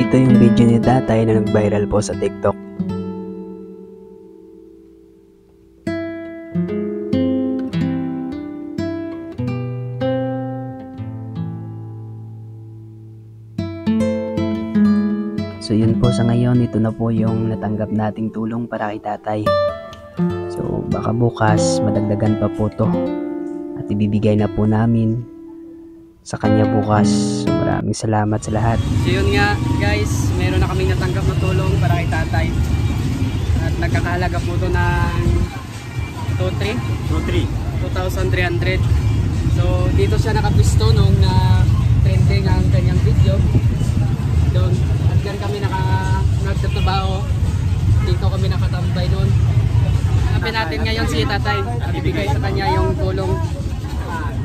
Ito yung video ni tatay na nag-viral po sa TikTok. So yun po, sa ngayon, ito na po yung natanggap nating tulong para kay tatay. So baka bukas madagdagan pa po to at ibibigay na po namin sa kanya bukas. So maraming salamat sa lahat. So yun nga guys, meron na kaming natanggap na tulong para kay tatay. At nagkakahalaga po to ng 2,300. So dito siya nakapisto nung trending ang kanyang video. Doon, at yan kami nagtatrabaho. Dito kami nakatambay doon. Hanapin natin ngayon si tatay at ibigay sa kanya yung tulong.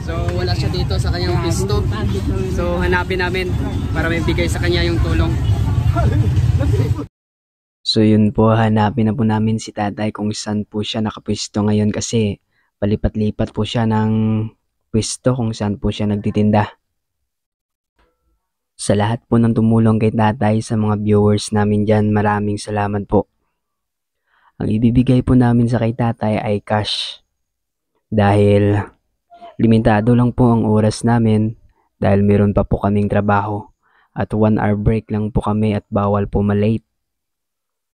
So wala siya dito sa kanyang pisto. So hanapin namin para may bigay sa kanya yung tulong. So yun po, hanapin na po namin si tatay kung saan po siya nakapisto ngayon kasi palipat-lipat po siya ng pisto kung saan po siya nagtitinda. Sa lahat po ng tumulong kay tatay, sa mga viewers namin dyan, maraming salamat po. Ang ibibigay po namin sa kay tatay ay cash. Dahil limitado lang po ang oras namin dahil meron pa po kaming trabaho. At 1 hour break lang po kami at bawal po malate.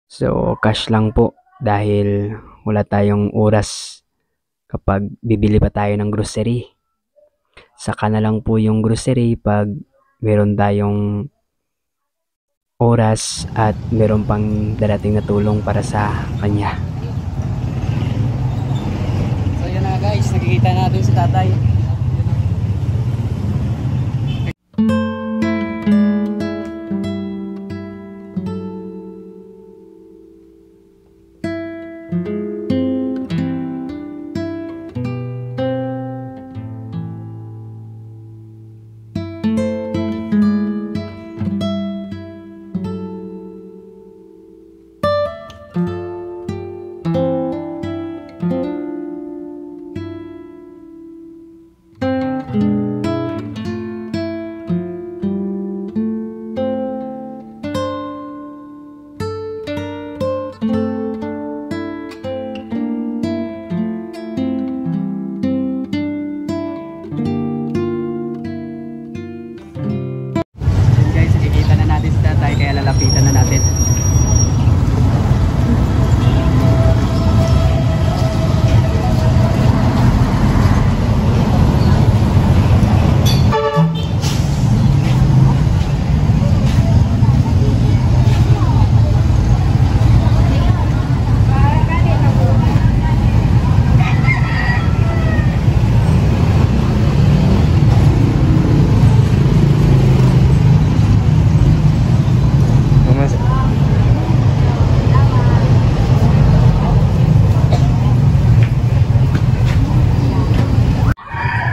So cash lang po dahil wala tayong oras kapag bibili pa tayo ng grocery. Saka na lang po yung grocery pag meron tayong oras at meron pang darating na tulong para sa kanya. So yun na guys, nakikita natin si tatay. Kaya lalapitan na natin.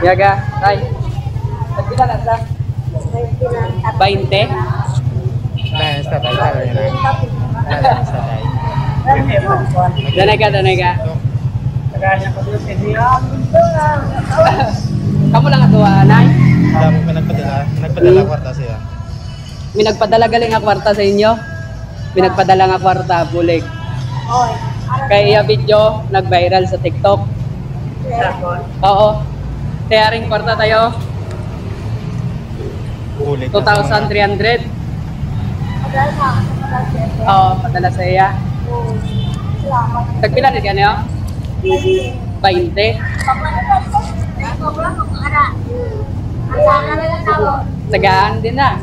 Yaga, tay. Nagpila na sa? 20? Danay ka. Kamu lang atuwa, nay? Dami pa nagpadala kwarta siya. May nagpadala galing nga kwarta sa inyo? May nagpadala nga kwarta, bulig. Kaya iya video, nag-viral sa TikTok. Oo. Kaya ring kwarta tayo. 2,300. Oo, padala sa iya. Tagpila din yan 20. Tagaan din na.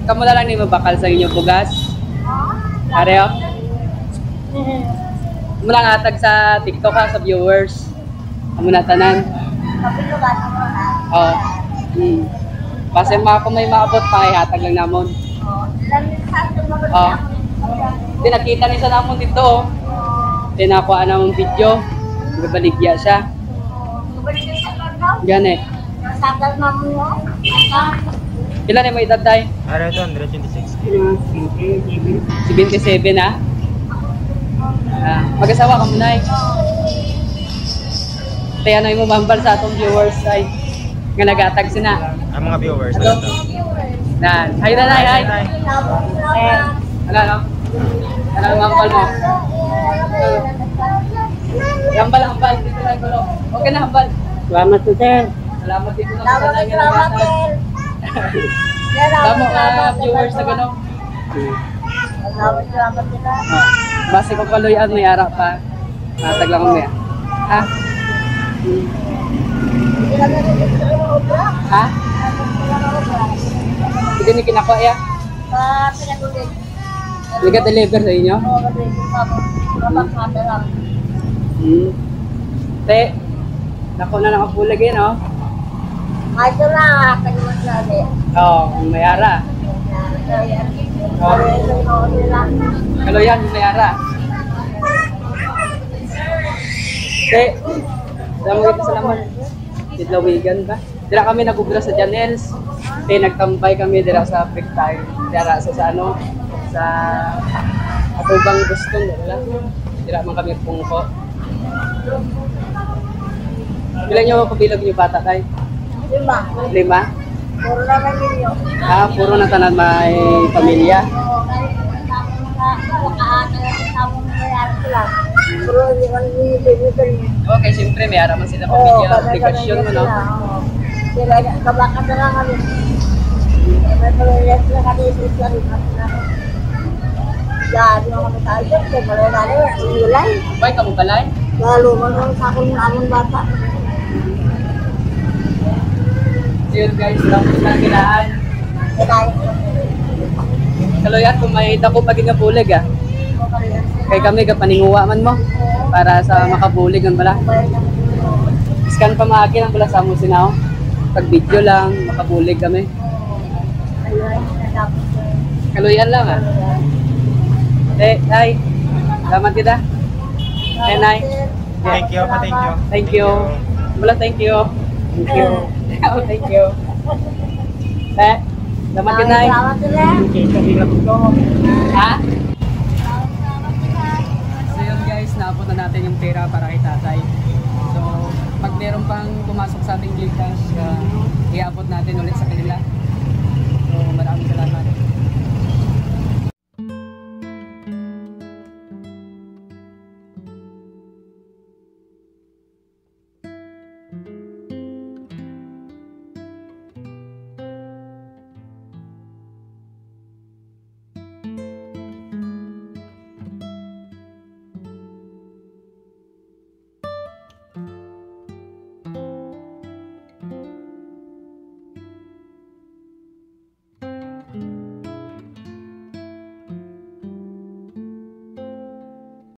Kamu na lang ni mabakal sa inyo bugas. Areo? Mula nga atag sa TikTok ha, sa viewers. Amo na tanan. Oo. Kasi kung may maabot pa, ihatag lang namon. Oo. Di nakita ni sa namon dito. Di nakuha namon video. Baligya siya. Gane. Ilan yung may edad tayo? Ano ito? 126. 77 ha? Mag-asawa ka muna eh. Kaya na yung mabambal sa atong viewers ay Nga nagatag sina. Ang mga viewers. Ano? Nan. Hi, nanay, hi. Ano? Ano ang ampal mo? Hambal. Dito lang gulo. Okay na, hambal. Salamat po, sir. Salamat dito na sa nanay nga nagatag. Tama ka, viewers na gano'n. Salamat sila. Base ko kaluyan, may ara pa. Natag lang kami. Ha? Ha? Hindi ni kinako ya? Pinagulit. Nag-deliver sa inyo? Oo, kasi mapapakata lang. Te, nako na nakapulag yun, no? Ito na, kanyang sabi. Oo, may ara. Kaluyan, may ara. Te, salamat kita sa laman. Sidlawigan ba? Dira kami nagubra sa Janels. Te, nagtambay kami dira sa break time. Dira sa ano? Sa Atubang Boston, wala. Dira man kami pungko. Ilan nyo pabilog niyo bata tayo? 5. 5? Puro na lang yun yun. Puro na tanan may pamilya. Oo, kahit nakaata na sa tamang nangyayari sila. Puro hindi man nililimutan niya. Okay, siyempre may araman sila pamilya. Obligasyon mo, no? Sila, kabakat na lang kami. May pamilya sila kami sa rin. Di mo kami tayo dyan. Kaya pala natin, sinulay. Bay, kamubalay? Lalo man lang sa akin yung among bata. Yun guys, lang po lang kinaan. Kaya Kaloyan, kung may dako pag inabulig Kay kami, kapaninguwa man mo. Para sa makabulig ang bala. Scan pa maagin ang bala sa mo sinaw. Pag video lang, makabulig kami. Kaloyan lang Nay, salamat kita. Nay. Thank you. Thank you. Wala, thank you. Thank you. Thank you. Salamat ka, Nay. Salamat sila. Ha? So yun guys, naapunta natin yung pera para kay tatay. So, pag meron pang pumasok sa ating Gcash,